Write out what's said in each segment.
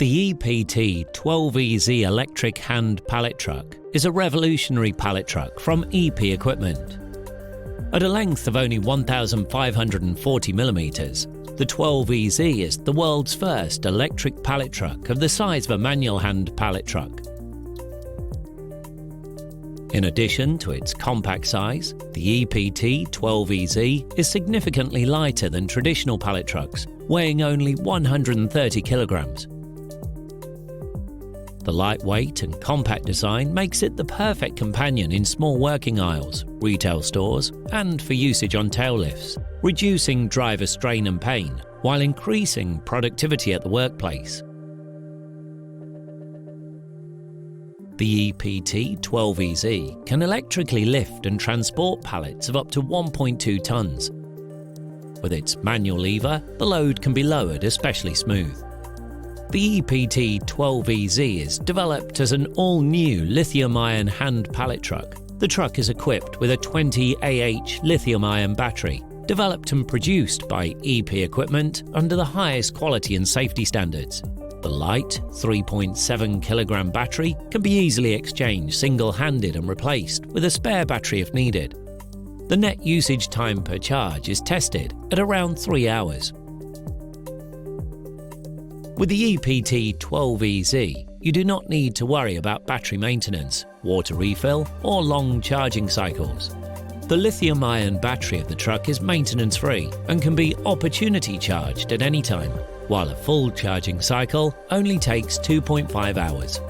The EPT12 EZ electric hand pallet truck is a revolutionary pallet truck from EP Equipment. At a length of only 1,540 millimeters, the 12EZ is the world's first electric pallet truck of the size of a manual hand pallet truck. In addition to its compact size, the EPT12 EZ is significantly lighter than traditional pallet trucks, weighing only 130 kilograms. The lightweight and compact design makes it the perfect companion in small working aisles, retail stores, and for usage on tail lifts, reducing driver strain and pain while increasing productivity at the workplace. The EPT12 EZ can electrically lift and transport pallets of up to 1.2 tons. With its manual lever, the load can be lowered especially smooth. The EPT12 EZ is developed as an all-new lithium-ion hand pallet truck. The truck is equipped with a 20 Ah lithium-ion battery, developed and produced by EP Equipment under the highest quality and safety standards. The light 3.7 kilogram battery can be easily exchanged single-handed and replaced with a spare battery if needed. The net usage time per charge is tested at around 3 hours. With the EPT12 EZ, you do not need to worry about battery maintenance, water refill, or long charging cycles. The lithium-ion battery of the truck is maintenance-free and can be opportunity charged at any time, while a full charging cycle only takes 2.5 hours.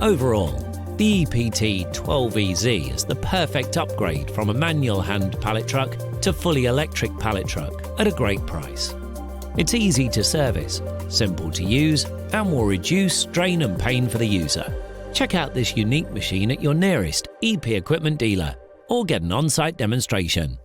Overall, the EPT12 EZ is the perfect upgrade from a manual hand pallet truck to fully electric pallet truck at a great price. It's easy to service, simple to use, and will reduce strain and pain for the user. Check out this unique machine at your nearest EP Equipment dealer or get an on-site demonstration.